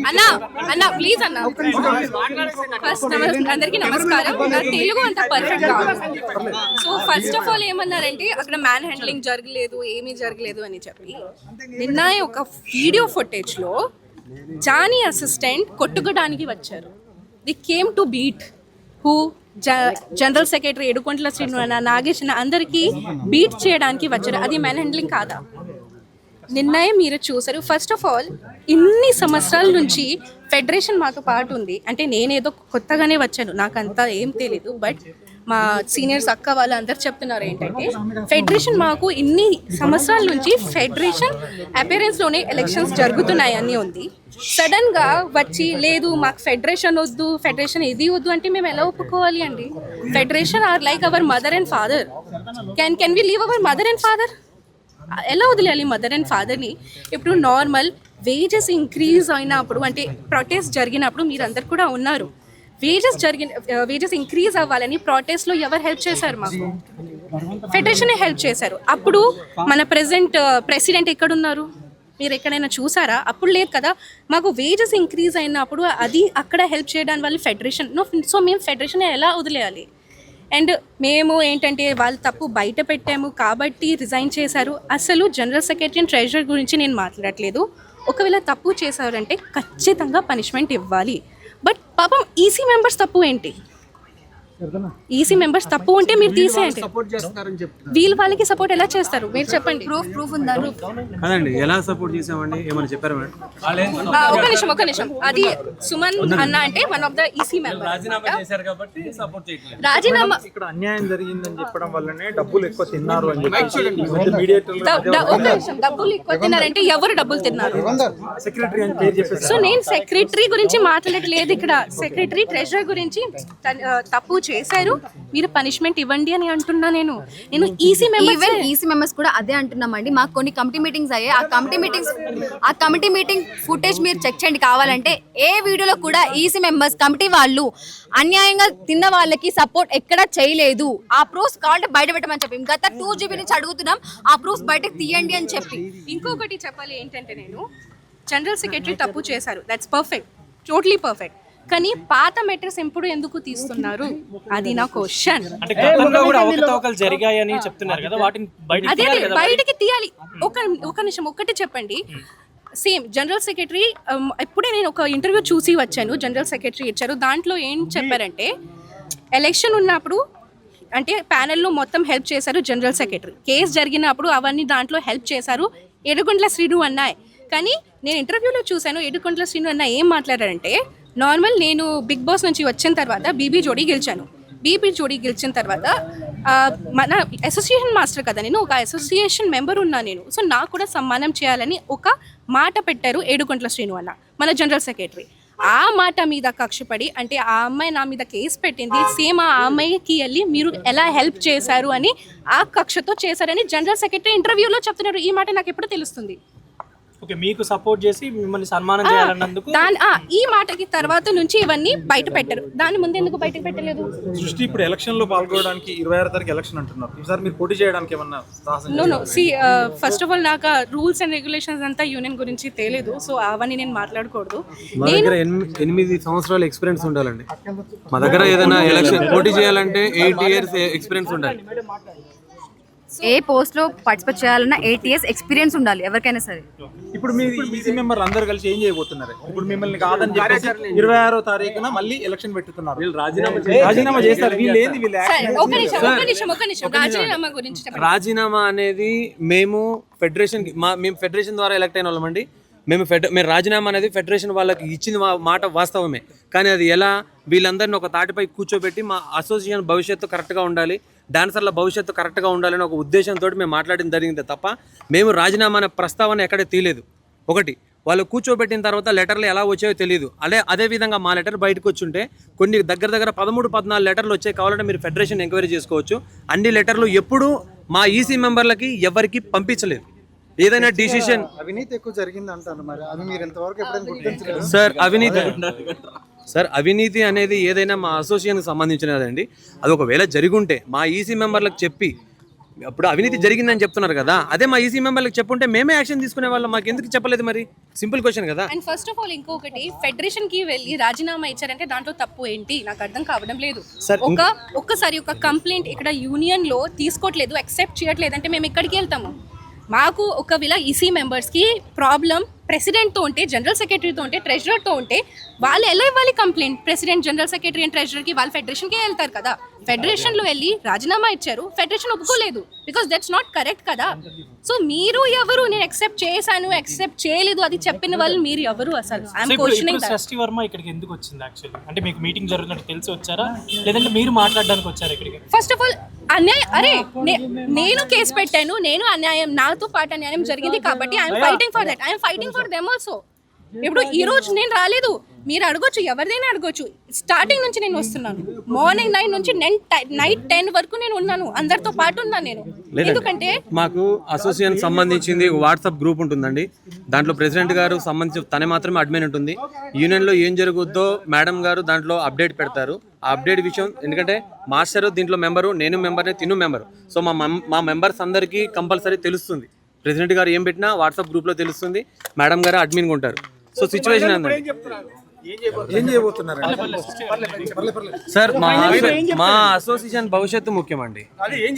అన్నా అన్నా ప్లీజ్ అన్నా ఫస్ట్ అందరికీ నమస్కారం. నా తెలుగు అంత పర్ఫెక్ట్ కాదు. సో ఫస్ట్ ఆఫ్ ఆల్ ఏమన్నారంటే అక్కడ మ్యాన్ హ్యాండ్లింగ్ జరగలేదు, ఏమీ జరగలేదు అని చెప్పి నిన్న ఒక వీడియో ఫుటేజ్ లో జానీ అసిస్టెంట్ కొట్టుకోవడానికి వచ్చారు. The came to beat who general secretary ఏడుకొండల శ్రీను నాగేష్ అందరికీ బీట్ చేయడానికి వచ్చారు. అది మ్యాన్ హ్యాండ్లింగ్ కాదా? నిన్ననే మీరు చూసారు. ఫస్ట్ ఆఫ్ ఆల్ ఇన్ని సంవత్సరాల నుంచి ఫెడరేషన్ మాతో పాటు ఉంది. అంటే నేనేదో కొత్తగానే వచ్చాను, నాకు అంతా ఏం తెలీదు. బట్ మా సీనియర్స్ అక్క వాళ్ళు అందరు చెప్తున్నారు ఏంటంటే ఫెడరేషన్ మాకు ఇన్ని సంవత్సరాల నుంచి ఫెడరేషన్ అపియరెన్స్లోనే ఎలక్షన్స్ జరుగుతున్నాయి అని ఉంది. సడన్గా వచ్చి లేదు మాకు ఫెడరేషన్ వద్దు, ఫెడరేషన్ ఇది వద్దు అంటే మేము ఎలా ఒప్పుకోవాలి అండి? Federation are like our mother and father. Can we leave our mother and father? ఎలా వదిలేయాలి మదర్ అండ్ ఫాదర్ని? ఇప్పుడు నార్మల్ వేజెస్ ఇంక్రీజ్ అయినప్పుడు అంటే ప్రొటెస్ట్ జరిగినప్పుడు మీరందరు కూడా ఉన్నారు. వేజెస్ ఇంక్రీజ్ అవ్వాలని ప్రొటెస్ట్లో ఎవరు హెల్ప్ చేశారు? మాకు ఫెడరేషనే హెల్ప్ చేశారు. అప్పుడు మన ప్రెసిడెంట్ ఎక్కడున్నారు? మీరు ఎక్కడైనా చూసారా? అప్పుడు లేదు కదా. మాకు వేజెస్ ఇంక్రీజ్ అయినప్పుడు అది అక్కడ హెల్ప్ చేయడానికి వాళ్ళు ఫెడరేషన్. సో మేము ఫెడరేషన్ ఎలా వదిలేయాలి? అండ్ మేము ఏంటంటే వాళ్ళు తప్పు బయట పెట్టాము కాబట్టి రిజైన్ చేశారు. అసలు జనరల్ సెక్రటరీ అండ్ ట్రెజరర్ గురించి నేను మాట్లాడట్లేదు. ఒకవేళ తప్పు చేశారంటే ఖచ్చితంగా పనిష్మెంట్ ఇవ్వాలి. బట్ పాపం ఈసీ మెంబర్స్ తప్పు ఏంటి? ఈసీ మెంబర్స్ తప్పు ఉంటే మీరు తీసేయండి. వీళ్ళు వాళ్ళకి సపోర్ట్ ఎలా చేస్తారు మీరు చెప్పండి? ప్రూఫ్ ఉందా? అదండి ఎలా సపోర్ట్ చేసామండి ఏమని చెప్పారు మేడం? ఒక నిమిషం అది సుమన్ అన్న అంటే one of the EC member రాజీనామా ఇక్కడ అన్యాయం జరిగిందని చెప్పడం వల్లనే డబ్బులు ఎక్కువ తిన్నారు అని ఒక నిమిషం డబ్బులు ఎక్కువ తిన్నారంటే ఎవరు డబ్బులు తిన్నారు? సెక్రటరీ అని పేరు చెప్పేసి. సో నేను సెక్రటరీ గురించి మాట్లాడట్లేదు ఇక్కడ. సెక్రటరీ ట్రెజరర్ గురించి తప్పు చేశారు, మీరు పనిష్మెంట్ ఇవ్వండి అని అంటున్నా. నేను ఈసీ మెంబర్స్ కూడా అదే అంటున్నామండి. మాకు కొన్ని కమిటీ మీటింగ్స్ అయ్యాయి. ఆ కమిటీ మీటింగ్ ఫుటేజ్ మీరు చెక్ చేయండి కావాలంటే. ఏ వీడియోలో కూడా ఈసీ మెంబర్స్ కమిటీ వాళ్ళు అన్యాయంగా తిన్న వాళ్ళకి సపోర్ట్ ఎక్కడ చేయలేదు. ఆ ప్రూఫ్స్ కావాలంటే బయట పెట్టమని చెప్పి గత 2 GB నుంచి అడుగుతున్నాం. ఆ ప్రూఫ్స్ బయటకు తీయండి అని చెప్పి. ఇంకొకటి చెప్పాలి ఏంటంటే నేను జనరల్ సెక్రటరీ తప్పు చేశారు, దట్స్ పర్ఫెక్ట్, టోటలీ పర్ఫెక్ట్. కానీ పాత మెటర్స్ ఎప్పుడు ఎందుకు తీస్తున్నారు? అది నా క్వశ్చన్. అదే బయటకి తీయాలి. ఒక నిమిషం ఒక్కటి చెప్పండి. సేమ్ జనరల్ సెక్రటరీ ఇప్పుడే నేను ఒక ఇంటర్వ్యూ చూసి వచ్చాను. జనరల్ సెక్రటరీ ఇచ్చారు. దాంట్లో ఏం చెప్పారంటే ఎలక్షన్ ఉన్నప్పుడు అంటే ప్యానెల్లో మొత్తం హెల్ప్ చేశారు జనరల్ సెక్రటరీ. కేసు జరిగినప్పుడు అవన్నీ దాంట్లో హెల్ప్ చేశారు ఏడుకొండల శ్రీను అన్నాయ్. కానీ నేను ఇంటర్వ్యూలో చూశాను ఏడుకొండల శ్రీను అన్న ఏం మాట్లాడారంటే నార్మల్ నేను బిగ్ బాస్ నుంచి వచ్చిన తర్వాత బీబీ జోడీ గెలిచిన తర్వాత మన అసోసియేషన్ మాస్టర్ కదా, నేను ఒక అసోసియేషన్ మెంబర్ ఉన్నా నేను. సో నాకు కూడా సన్మానం చేయాలని ఒక మాట పెట్టారు ఏడుకొండల శ్రీను అన్న మన జనరల్ సెక్రటరీ. ఆ మాట మీద కక్షపడి అంటే ఆ అమ్మాయి నా మీద కేసు పెట్టింది, సేమ్ ఆ అమ్మాయికి వెళ్ళి మీరు ఎలా హెల్ప్ చేశారు అని ఆ కక్షతో చేశారని జనరల్ సెక్రటరీ ఇంటర్వ్యూలో చెప్తున్నారు. ఈ మాట నాకు ఎప్పుడు తెలుస్తుంది? ఓకే, మీకు సపోర్ట్ చేసి మిమ్మల్ని సన్మానం చేయాలన్నందుకు ఈ మాటకి తర్వాత నుంచి ఇవన్నీ బయట పెట్టరు. దాని ముందు ఎందుకు బయటకు పెట్టలేదు? సృష్టి ఇప్పుడు ఎలక్షన్ లో పాల్గొనడానికి 26 తారీఖు ఎలక్షన్ అంటున్నారు. ఈసారి మీరు పోటీ చేయడానికి ఏమన్నా? నో ఫస్ట్ ఆఫ్ ఆల్ నాకు రూల్స్ అండ్ రెగ్యులేషన్స్ అంతా యూనియన్ గురించి తెలియదు. సో అవన్నీ నేను మాట్లాడకూడదు. మా దగ్గర 8 సంవత్సరాల ఎక్స్పీరియన్స్ ఉండాలండి. మా దగ్గర ఏదైనా ఎలక్షన్ పోటీ చేయాలంటే 8 years ఎక్స్పీరియన్స్ ఉండాలి. ఏ పోస్ట్ లో పార్టిసిపేట్ చేయాలన్నా 8 years ఎక్స్పీరియన్స్ ఉండాలి ఎవరికైనా సరే. ఇప్పుడు మీరు ఈసీ మెంబర్ అందరూ కలిసి ఏం చేయబోతున్నారు? ఇప్పుడు మిమ్మల్ని కాదని చెప్పేసి 26వ తారీఖున మళ్ళీ ఎలక్షన్ పెట్టుతున్నారు. వీళ్ళు రాజీనామా చేస్తారు. రాజీనామా అనేది మేము ఫెడరేషన్ ద్వారా ఎలక్ట్ అయిన వాళ్ళమండి. మేము రాజీనామా అనేది ఫెడరేషన్ వాళ్ళకి ఇచ్చింది మాట వాస్తవమే. కానీ అది ఎలా వీళ్ళందరినీ ఒక తాటిపై కూర్చోబెట్టి మా అసోసియేషన్ భవిష్యత్తు కరెక్ట్గా ఉండాలి, డాన్సర్ల భవిష్యత్తు కరెక్ట్గా ఉండాలని ఒక ఉద్దేశంతో మేము మాట్లాడడం జరిగింది తప్ప మేము రాజీనామా అనే ప్రస్తావన ఎక్కడ తీయలేదు. ఒకటి వాళ్ళు కూర్చోబెట్టిన తర్వాత లెటర్లు ఎలా వచ్చాయో తెలియదు. అదేవిధంగా మా లెటర్ బయటకు వచ్చుంటే కొన్ని దగ్గర 13-14 లెటర్లు వచ్చాయి. కావాలంటే మీరు ఫెడరేషన్ ఎంక్వైరీ చేసుకోవచ్చు. అన్ని లెటర్లు ఎప్పుడూ మా ఈసీ మెంబర్లకి ఎవరికి పంపించలేదు. ఏదైనా డిసిషన్ అవినీతి ఎక్కువ జరిగింది అంటారు. మరి అది మీరు ఎంతవరకు ఎప్పుడైనా గుర్తించలేదు? సార్ అవినీతి అనేది ఏదైనా మా అసోసియేషన్కి సంబంధించినదండి. అది ఒకవేళ జరిగుంటే మా ఈసీ మెంబర్లకు చెప్పి ఇప్పుడు అవినీతి జరిగిందని చెప్తున్నారు కదా, అదే మా ఈసీ మెంబర్లకు చెప్పుంటే మేమే యాక్షన్ తీసుకునే వాళ్ళం, మాకు ఎందుకు చెప్పలేదు మరి? సింపుల్ క్వశ్చన్ కదా. అండ్ ఫస్ట్ ఆఫ్ ఆల్ ఇంకొకటి, ఫెడరేషన్ కి వెళ్ళి రాజీనామా ఇచ్చారంటే దాంట్లో తప్పు ఏంటి నాకు అర్థం కావడం లేదు. ఒక్కసారి ఒక కంప్లైంట్ ఇక్కడ యూనియన్ లో తీసుకోవట్లేదు, అక్సెప్ట్ చేయట్లేదు అంటే మేము ఎక్కడికి వెళ్తాము? మాకు ఒకవేళ ఈసీ మెంబర్స్కి ప్రాబ్లం ప్రెసిడెంట్తో ఉంటే, జనరల్ సెక్రటరీతో ఉంటే, ట్రెజరర్తో ఉంటే వాళ్ళు ఎలా ఇవ్వాలి complaint? President, general secretary and ట్రెజరర్కి వాళ్ళు ఫెడరేషన్కే వెళ్తారు కదా. ఫెడరేషన్లో వెళ్ళి రాజీనామా ఇచ్చారు, ఫెడరేషన్ ఒప్పుకోలేదు, బికాస్ దట్స్ నాట్ కరెక్ట్ కదా. సో మీరు ఎవరు? నేను యాక్సెప్ట్ చేశాను, యాక్సెప్ట్ చేయలేదు అది చెప్పిన వాళ్ళు మీరు ఎవరు అసలు? I'm questioning that. షష్ఠి వర్మ ఇక్కడికి ఎందుకు వచ్చింది యాక్చువల్లీ? అంటే మీకు మీటింగ్ జరుగుతున్నట్టు తెలిసి వచ్చారా, లేదంటే మీరు మాట్లాడడానికి వచ్చారా ఇక్కడికి? ఫస్ట్ ఆఫ్ ఆల్ అన్యాయం, అరే నేను కేసు పెట్టాను, నేను అన్యాయం, నాతో పాటు అన్యాయం జరిగింది కాబట్టి I'm fighting for that, I'm fighting for them also. ఇప్పుడు ఈ రోజు నేను రాలేదు, మీరు అడగొచ్చు, ఎవరిదైనా అడగొచ్చు. స్టార్టింగ్ నుంచి నేను వస్తున్నాను, మార్నింగ్ 9 నుంచి నైట్ 10 వరకు నేను ఉన్నాను, అందరితో పాటు ఉన్నాను నేను. ఎందుకంటే మాకు అసోసియేషన్ సంబంధించింది వాట్సాప్ గ్రూప్ ఉంటుందండి, దాంట్లో ప్రెసిడెంట్ గారు సంబంధించి తనే మాత్రమే అడ్మిన్ ఉంటుంది. యూనియన్లో ఏం జరుగుద్దో మేడం గారు దాంట్లో అప్డేట్ పెడతారు. ఆ అప్డేట్ విషయం, ఎందుకంటే మాస్టర్ దీంట్లో మెంబరు, నేను మెంబర్నే, తిను మెంబరు. సో మా మెంబర్స్ అందరికీ కంపల్సరీ తెలుస్తుంది. ప్రెసిడెంట్ గారు ఏం పెట్టినా వాట్సాప్ గ్రూప్లో తెలుస్తుంది, మేడం గారు అడ్మిన్గా ఉంటారు. సో సిచ్యువేషన్ ఏం చేయబోతున్నారు? సార్, మా అసోసియేషన్ భవిష్యత్తు ముఖ్యమండి,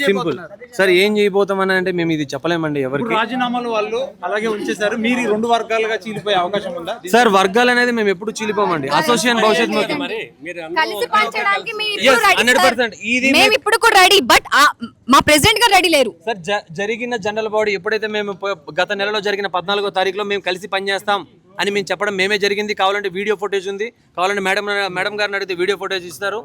సింపుల్. సార్ ఏం చేయబోతామని అంటే మేము ఇది చెప్పలేమండి ఎవరికి. రాజీనామాలు వాళ్ళు అలాగే ఉంచేశారు, మీరు 2 వర్గాలుగా చీలిపోయే అవకాశం ఉందా? సార్ వర్గాలు అనేది మేము ఎప్పుడు చీలిపోమండి, అసోసియేషన్ భవిష్యత్తు ముఖ్యం. కలిసి పనిచేయడానికి మేము ఇప్పుడు కూడా రెడీ, బట్ మా ప్రెసిడెంట్ గారు రెడీ లేరు. సార్ జరిగిన జనరల్ బాడీ ఎప్పుడైతే మేము గత నెలలో జరిగిన 14వ తారీఖులో మేము కలిసి పనిచేస్తాం అని మేము చెప్పడం మేమే జరిగింది. కావాలంటే వీడియో ఫుటేజ్ ఉంది, కావాలంటే మేడం గారిని అడిగితే వీడియో ఫుటేజ్ ఇస్తారు.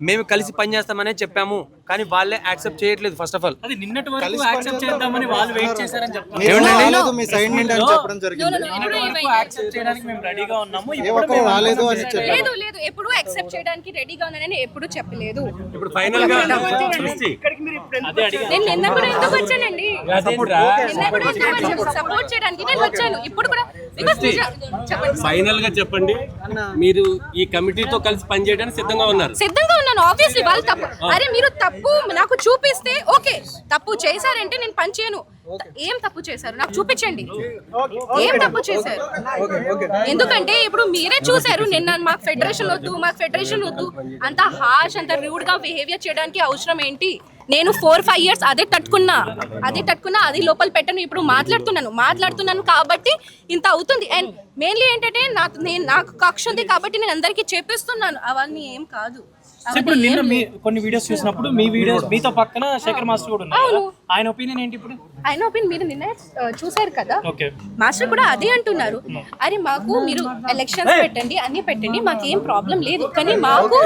మేము కలిసి పనిచేస్తామనే చెప్పాము, కానీ వాళ్ళే యాక్సెప్ట్ చేయట్లేదు. ఫస్ట్ ఆఫ్ ఆల్ అది నిన్నటి వరకు యాక్సెప్ట్ చేద్దామని వాళ్ళు వెయిట్ చేశారని చెప్తారు. మీ సైడ్ నుండి అని చెప్పడం జరిగింది. యాక్సెప్ట్ చేయడానికి మేము రెడీగా ఉన్నాము, రాలేదు అని లేదు లేదు, ఎప్పుడు యాక్సెప్ట్ చేయడానికి రెడీగా ఉన్నానని ఎప్పుడు చెప్పలేదు. ఇప్పుడు ఫైనల్ గా నేను నిన్న కూడా ఎందుకు వచ్చానండి, నిన్న కూడా ఎందుకు వచ్చాను? సపోర్ట్ చేయడానికి నేను వచ్చాను. ఇప్పుడు కూడా చెప్పండి, ఫైనల్ గా చెప్పండి, మీరు ఈ కమిటీతో కలిసి పనిచేయడానికి సిద్ధంగా ఉన్నారు? సిద్ధంగా ఉన్నాను. ఆబ్వియస్లీ వాళ్ళు తప్పు, అరే మీరు తప్పు నాకు చూపిస్తే ఓకే, తప్పు చేశారంటే నేను పని చేయను. ఏం తప్పు చేశారు నాకు చూపించండి, ఏం తప్పు చేశారు. ఎందుకంటే ఇప్పుడు మీరే చూసారు నిన్న, మాకు ఫెడరేషన్ వద్దు అంత హార్ష్, అంత రూడ్ గా బిహేవియర్ చేయడానికి అవసరం ఏంటి? నేను 4-5 years అదే తట్టుకున్నా, అది లోపల పెట్టను. ఇప్పుడు మాట్లాడుతున్నాను కాబట్టి ఇంత అవుతుంది. అండ్ మెయిన్లీ ఏంటంటే నాకు కక్ష ఉంది కాబట్టి నేను అందరికీ చెప్పిస్తున్నాను, అవన్నీ ఏం కాదు. ఇప్పుడు నిన్న కొన్ని వీడియోస్ చూసినప్పుడు మీ వీడియోస్ మీతో పక్కన శేఖర్ మాస్టర్ కూడా ఉన్నారు, ఆయన ఒపీనియన్ ఏంటి? ఇప్పుడు ఆయన ఒపీనియన్ మీరు నిన్న చూసారు కదా, ఓకే, మాస్టర్ కూడా అదే అంటున్నారు. అరే మాకు మీరు ఎలక్షన్స్ పెట్టండి, అన్ని పెట్టండి, మాకేం ప్రాబ్లం లేదు, కానీ మాకు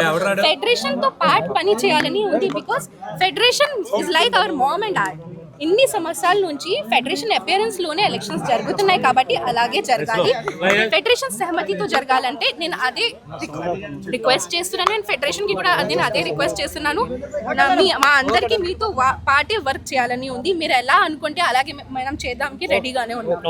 ఫెడరేషన్ తో పాటు పని చేయాలని ఉంది. Because federation is like our mom and dad. ఇన్ని సంవత్సరాల నుంచి ఫెడరేషన్ అపియరెన్స్ లోనే ఎలక్షన్స్ జరుగుతున్నాయి కాబట్టి అలాగే జరగాలి. ఫెడరేషన్ సహమతితో జరగాలంటే నేను అదే రిక్వెస్ట్ చేస్తున్నాను. అండ్ ఫెడరేషన్ కి కూడా నేను అదే రిక్వెస్ట్ చేస్తున్నాను. మా అందరికి మీతో పార్టీ వర్క్ చేయాలని ఉంది. మీరు ఎలా అనుకుంటే అలాగే మనం చేద్దాంకి రెడీగానే ఉన్నాం.